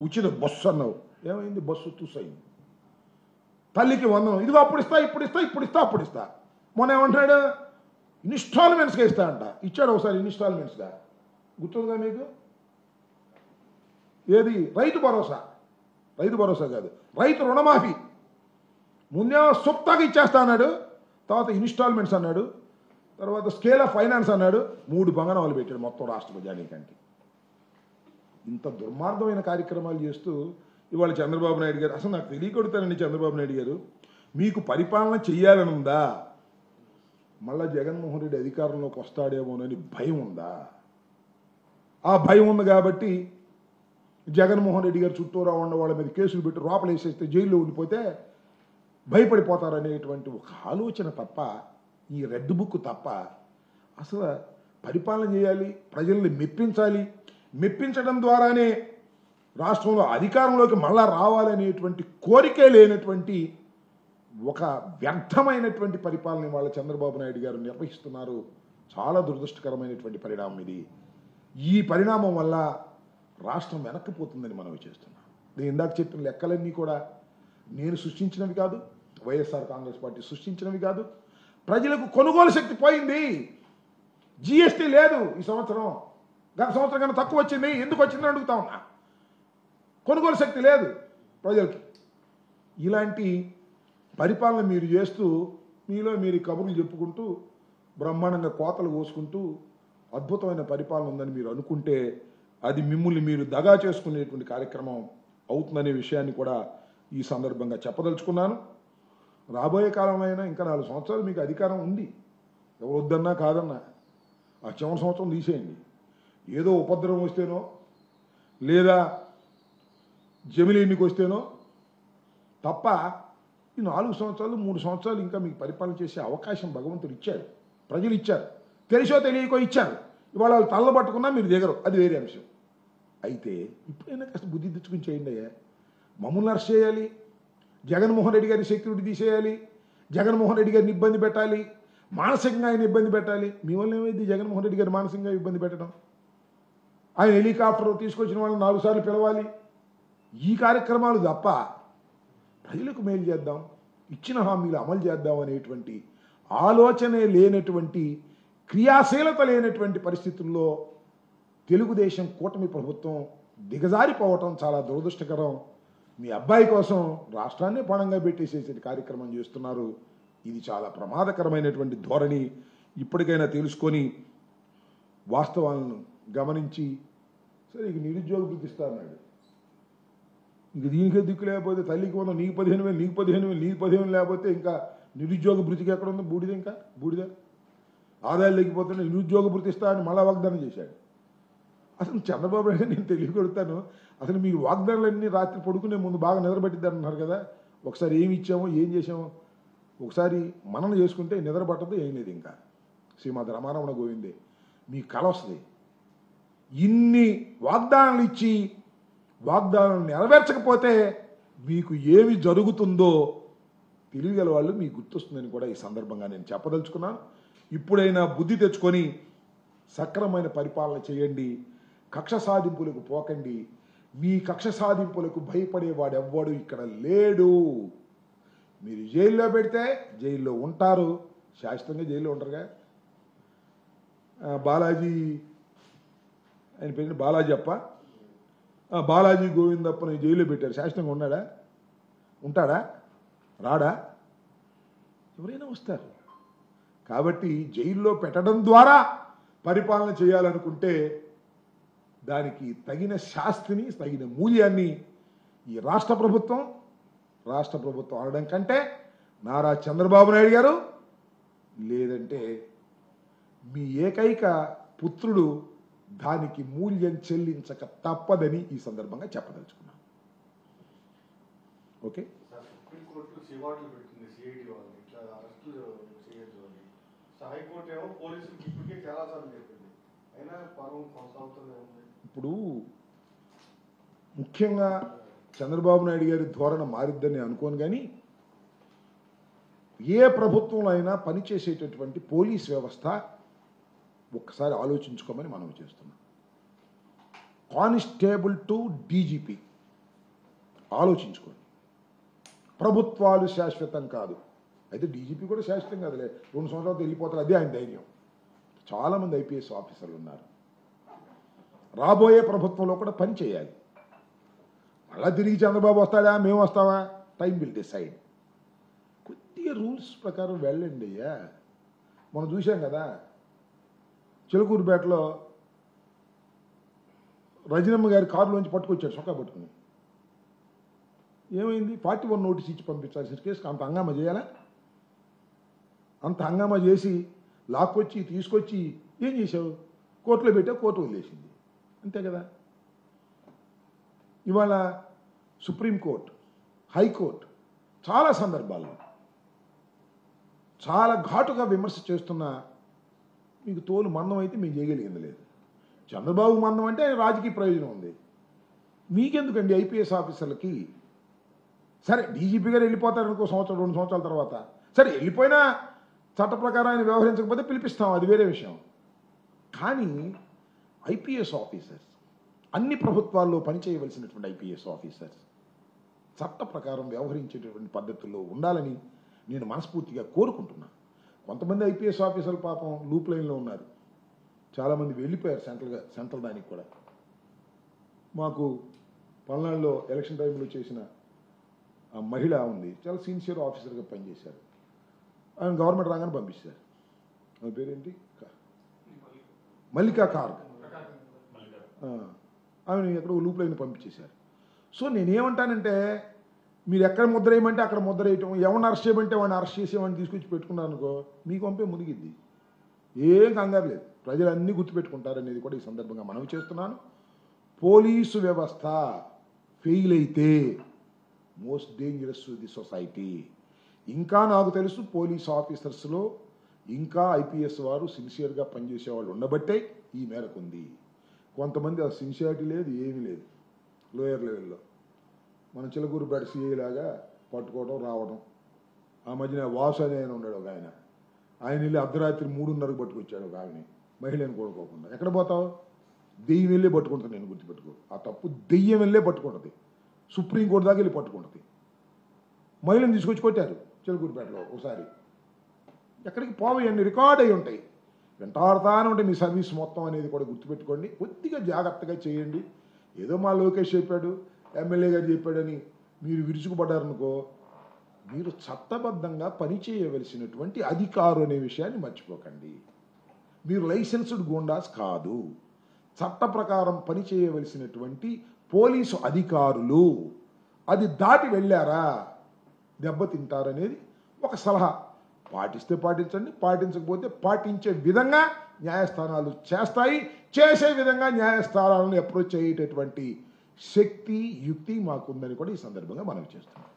ఉచిత బస్సు అన్నావు, ఏమైంది? బస్సు తుస్సయింది. తల్లికి వందనం, ఇదిగో అప్పుడు ఇస్తా, ఇప్పుడు ఇస్తా, ఇప్పుడు ఇస్తా, అప్పుడు ఇస్తా. మొన్న ఏమంటాడు? ఇన్స్టాల్మెంట్స్గా ఇస్తా అంట. ఇచ్చాడు ఒకసారి ఇన్స్టాల్మెంట్స్గా, గుర్తుందిగా మీకు? ఏది? రైతు భరోసా. రైతు భరోసా కాదు, రైతు రుణమాఫీ. ముందేమో సుప్తాగా ఇచ్చేస్తా అన్నాడు, తర్వాత ఇన్స్టాల్మెంట్స్ అన్నాడు, తర్వాత స్కేల్ ఆఫ్ ఫైనాన్స్ అన్నాడు. 3 బంగనాలు పెట్టాడు మొత్తం రాష్ట్ర ప్రజానీకానికి. ఇంత దుర్మార్గమైన కార్యక్రమాలు చేస్తూ ఇవాళ చంద్రబాబు నాయుడు గారు, అసలు నాకు తెలియకొడతానండి, చంద్రబాబు నాయుడు గారు మీకు పరిపాలన చెయ్యాలని ఉందా? మళ్ళా జగన్మోహన్ రెడ్డి అధికారంలోకి వస్తాడేమోనని భయం ఉందా? ఆ భయం ఉంది కాబట్టి జగన్మోహన్ రెడ్డి గారు చుట్టూరా ఉన్న వాళ్ళ మీద కేసులు పెట్టి లోపల వేసేస్తే జైల్లో ఉండిపోతే భయపడిపోతారనేటువంటి ఒక ఆలోచన తప్ప, ఈ రెడ్ బుక్ తప్ప, అసలు పరిపాలన చేయాలి, ప్రజల్ని మెప్పించాలి, మెప్పించడం ద్వారానే రాష్ట్రంలో అధికారంలోకి మళ్ళా రావాలనేటువంటి కోరికే లేనటువంటి ఒక వ్యర్థమైనటువంటి పరిపాలన వాళ్ళ చంద్రబాబు నాయుడు గారు నిర్వహిస్తున్నారు. చాలా దురదృష్టకరమైనటువంటి పరిణామం ఇది. ఈ పరిణామం వల్ల రాష్ట్రం వెనక్కిపోతుందని మనం చేస్తున్నాం. నేను ఇందాక చెప్పిన లెక్కలన్నీ కూడా నేను సృష్టించినవి కాదు, వైఎస్ఆర్ కాంగ్రెస్ పార్టీ సృష్టించినవి కాదు. ప్రజలకు కొనుగోలు శక్తి పోయింది. జిఎస్టీ లేదు ఈ సంవత్సరం, గత సంవత్సరం కన్నా తక్కువ వచ్చింది. ఎందుకు వచ్చిందని అడుగుతా ఉన్నా. కొనుగోలు శక్తి లేదు ప్రజలకి. ఇలాంటి పరిపాలన మీరు చేస్తూ మీలో మీరు కబుర్లు చెప్పుకుంటూ బ్రహ్మాండంగా కోతలు కోసుకుంటూ అద్భుతమైన పరిపాలన ఉందని మీరు అనుకుంటే అది మిమ్మల్ని మీరు దగా చేసుకునేటువంటి కార్యక్రమం అవుతుందనే విషయాన్ని కూడా ఈ సందర్భంగా చెప్పదలుచుకున్నాను. రాబోయే కాలంలో ఇంకా 4 సంవత్సరాలు మీకు అధికారం ఉంది. ఎవరు వద్దన్నా కాదన్నా ఆ చివరి సంవత్సరం తీసేయండి. ఏదో ఉపద్రవం వస్తేనో లేదా జమిలి ఎన్నిక వస్తేనో తప్ప ఈ 4 సంవత్సరాలు 3 సంవత్సరాలు ఇంకా మీకు పరిపాలన చేసే అవకాశం భగవంతుడు ఇచ్చాడు, ప్రజలు ఇచ్చారు, తెలిసో తెలియకో ఇచ్చారు. ఇవాళ వాళ్ళు తల్ల పట్టుకున్నా మీరు దిగరు, అది వేరే అంశం. అయితే ఇప్పుడైనా కాస్త బుద్ధి తెచ్చుకుని చేయండి అయ్యా. మమ్మల్ని అరెస్ట్ చేయాలి, జగన్మోహన్ రెడ్డి గారి సెక్యూరిటీ తీసేయాలి, జగన్మోహన్ రెడ్డి గారిని ఇబ్బంది పెట్టాలి, మానసికంగా ఆయన ఇబ్బంది పెట్టాలి. మీ వల్ల ఏమైంది జగన్మోహన్ రెడ్డి గారు మానసికంగా ఇబ్బంది పెట్టడం? ఆయన హెలికాప్టర్ తీసుకొచ్చిన వాళ్ళని 4 సార్లు పిలవాలి. ఈ కార్యక్రమాలు తప్ప ప్రజలకు మేలు చేద్దాం, ఇచ్చిన హామీలు అమలు చేద్దాం అనేటువంటి ఆలోచనే లేనటువంటి, క్రియాశీలత లేనటువంటి పరిస్థితుల్లో తెలుగుదేశం కూటమి ప్రభుత్వం దిగజారిపోవటం చాలా దురదృష్టకరం. మీ అబ్బాయి కోసం రాష్ట్రాన్ని పణంగా పెట్టేసేసే కార్యక్రమం చేస్తున్నారు. ఇది చాలా ప్రమాదకరమైనటువంటి ధోరణి. ఇప్పటికైనా తెలుసుకొని వాస్తవాలను గమనించి, సరే ఇక నిరుద్యోగ వృత్తి ఇస్తా అన్నాడు, ఇంక దీనికే దిక్కు లేకపోతే తల్లికి వంద, నీకు 15,000, నీకు 15,000, నీకు 15,000 లేకపోతే ఇంకా నిరుద్యోగ భృతికి ఎక్కడ ఉంది? బూడిద. ఇంకా బూడిద. ఆదాయాలు లేకపోతే నిరుద్యోగ భృతి ఇస్తా అని మళ్ళా వాగ్దానం చేశాడు. అసలు చంద్రబాబు నాయుడు నేను తెలియకొడతాను, అసలు మీరు వాగ్దానాలన్నీ రాత్రి పడుకునే ముందు బాగా నిద్రపట్టిద్దారు అన్నారు కదా. ఒకసారి ఏమి ఇచ్చామో ఏం చేసామో ఒకసారి మనన చేసుకుంటే నిద్ర పట్టదు, ఏం లేదు. ఇంకా శ్రీమద్ రమారమణ గోవిందే మీ కళ వస్తుంది. ఇన్ని వాగ్దానాలు ఇచ్చి వాగ్దానాలు నెరవేర్చకపోతే మీకు ఏమి జరుగుతుందో తెలియగల వాళ్ళు మీకు గుర్తొస్తుందని కూడా ఈ సందర్భంగా నేను చెప్పదలుచుకున్నాను. ఇప్పుడైనా బుద్ధి తెచ్చుకొని సక్రమైన పరిపాలన చేయండి, కక్ష సాధింపులకు పోకండి. మీ కక్ష సాధింపులకు భయపడేవాడెవ్వడు ఇక్కడ లేడు. మీరు జైల్లో పెడితే జైల్లో ఉంటారు, శాశ్వతంగా జైల్లో ఉంటారుగా. బాలాజీ, ఆయన పేరు బాలాజీ అప్ప, బాలాజీ గోవిందప్పని జైల్లో పెట్టారు, శాశ్వతంగా ఉన్నాడా? ఉంటాడా? రాడా? ఎవరైనా వస్తారు. కాబట్టి జైల్లో పెట్టడం ద్వారా పరిపాలన చేయాలనుకుంటే దానికి తగిన శాస్తిని, తగిన మూల్యాన్ని ఈ రాష్ట్ర ప్రభుత్వం అనడం కంటే నారా చంద్రబాబు నాయుడు గారు లేదంటే మీ ఏకైక పుత్రుడు దానికి మూల్యం చెల్లించక తప్పదని ఈ సందర్భంగా చెప్పదలుచుకున్నాను. ఓకే. ఇప్పుడు ముఖ్యంగా చంద్రబాబు నాయుడు గారి ధోరణ మారిద్దని అనుకోను, కానీ ఏ ప్రభుత్వంలో అయినా పనిచేసేటటువంటి పోలీస్ వ్యవస్థ ఒక్కసారి ఆలోచించుకోమని మనం చేస్తున్నాం. కానిస్టేబుల్ టు డీజీపీ ఆలోచించుకోండి. ప్రభుత్వాలు శాశ్వతం కాదు. అయితే డీజీపీ కూడా శాశ్వతం కాదులే, 2 సంవత్సరాలతో వెళ్ళిపోతారు, అదే ఆయన ధైర్యం. చాలామంది ఐపీఎస్ ఆఫీసర్లు ఉన్నారు. రాబోయే ప్రభుత్వంలో కూడా పని చేయాలి. మళ్ళా తిరిగి చంద్రబాబు వస్తాడా, మేము వస్తావా, టైం విల్ డిసైడ్. కొద్దిగా రూల్స్ ప్రకారం వెళ్ళండి అయ్యా. మనం చూసాం కదా, చిలకూరుపేటలో రజనమ్మ గారి కారులోంచి పట్టుకొచ్చాడు చొక్కా పట్టుకుని. ఏమైంది? 41 నోటీస్ ఇచ్చి పంపించాల్సిన కేసు అంత హంగామా చేయాలా? అంత హంగామా చేసి లాక్కొచ్చి తీసుకొచ్చి ఏం చేసావు? కోర్టులో పెట్టావు, కోర్టు వదిలేసింది, అంతే కదా. ఇవాళ సుప్రీంకోర్టు, హైకోర్టు చాలా సందర్భాల్లో చాలా ఘాటుగా విమర్శ చేస్తున్నా మీకు తోలు మందం అయితే మేము చేయగలిగింది లేదు. చంద్రబాబు మందం అంటే రాజకీయ ప్రయోజనం ఉంది, మీకెందుకండి? ఐపీఎస్ ఆఫీసర్లకి సరే డీజీపీ గారు వెళ్ళిపోతారు అనుకో, 1-2 సంవత్సరాల తర్వాత, సరే వెళ్ళిపోయినా చట్ట ప్రకారం ఆయన వ్యవహరించకపోతే పిలిపిస్తాం, అది వేరే విషయం. కానీ ఐపీఎస్ ఆఫీసర్స్, అన్ని ప్రభుత్వాల్లో పనిచేయవలసినటువంటి ఐపీఎస్ ఆఫీసర్స్ చట్ట ప్రకారం వ్యవహరించేటటువంటి పద్ధతుల్లో ఉండాలని నేను మనస్ఫూర్తిగా కోరుకుంటున్నాను. కొంతమంది ఐపీఎస్ ఆఫీసర్లు పాపం లూప్ లైన్లో ఉన్నారు, చాలామంది వెళ్ళిపోయారు సెంట్రల్ దానికి కూడా. మాకు పల్నాడులో ఎలక్షన్ టైంలో చేసిన ఆ మహిళ ఉంది, చాలా సిన్సియర్ ఆఫీసర్గా పనిచేశారు. ఆయన గవర్నమెంట్ రాగానే పంపిస్తారు. ఆమె పేరేంటి? మల్లికా కార్గ్. ఆమె ఎక్కడో లూప్ లైన్ పంపించేశారు. సో నేనేమంటానంటే, మీరు ఎక్కడ ముద్ర వేయమంటే అక్కడ ముద్ర వేయటం, ఎవరిని అరెస్ట్ చేయమంటే వాడిని అరెస్ట్ చేసేవాడిని తీసుకొచ్చి పెట్టుకున్నారు అనుకో, మీకు పంపే మునిగిద్ది, ఏం కంగారు లేదు. ప్రజలు అన్నీ గుర్తుపెట్టుకుంటారనేది కూడా ఈ సందర్భంగా మనవి చేస్తున్నాను. పోలీసు వ్యవస్థ ఫెయిల్ అయితే most dangerous to the society. ఇంకా నాకు తెలుసు పోలీస్ ఆఫీసర్స్లో ఇంకా ఐపీఎస్ వారు సిన్సియర్గా పనిచేసే వాళ్ళు ఉండబట్టే ఈ మేరకు ఉంది. కొంతమంది ఆ సిన్సియారిటీ లేదు, ఏమీ లేదు. లోయర్ లెవెల్లో మన చిలకూరుపేట సిఐ లాగా పట్టుకోవడం రావడం. ఆ మధ్యన వాసు అని ఆయన ఉన్నాడు ఒక ఆయన, ఆయన వెళ్ళి అర్ధరాత్రి 3:30కు పట్టుకొచ్చాడు ఒక ఆమెని, మహిళను కోరుకోకుండా. ఎక్కడ పోతావు? దెయ్యం వెళ్ళే పట్టుకుంటుంది, నేను గుర్తుపెట్టుకో. ఆ తప్పు దెయ్యం వెళ్ళే పట్టుకుంటుంది, సుప్రీంకోర్టు దాకా వెళ్ళి పట్టుకుంటుంది. మహిళను తీసుకొచ్చి కొట్టారు చిలకూరుపేటలో ఒకసారి. ఎక్కడికి పోవి అన్ని రికార్డ్ అయి ఉంటాయి, వెంటాడుతానే ఉంటాయి మీ సర్వీస్ మొత్తం అనేది కూడా గుర్తుపెట్టుకోండి. కొద్దిగా జాగ్రత్తగా చేయండి. ఏదో మా లోకేష్ చెప్పాడు, ఎమ్మెల్యే గారు చెప్పాడని మీరు విరుచుకుపడ్డారనుకో, మీరు చట్టబద్ధంగా పనిచేయవలసినటువంటి అధికారు అనే విషయాన్ని మర్చిపోకండి. మీరు లైసెన్స్డ్ గూండాస్ కాదు, చట్ట ప్రకారం పనిచేయవలసినటువంటి పోలీసు అధికారులు. అది దాటి వెళ్ళారా దెబ్బతింటారనేది ఒక సలహా. పాటిస్తే పాటించండి, పాటించకపోతే పాటించే విధంగా న్యాయస్థానాలు చేస్తాయి. చేసే విధంగా న్యాయస్థానాలను అప్రోచ్ అయ్యేటటువంటి శక్తి, యుక్తి మాకుందని కూడా ఈ సందర్భంగా మనం చేస్తున్నాం.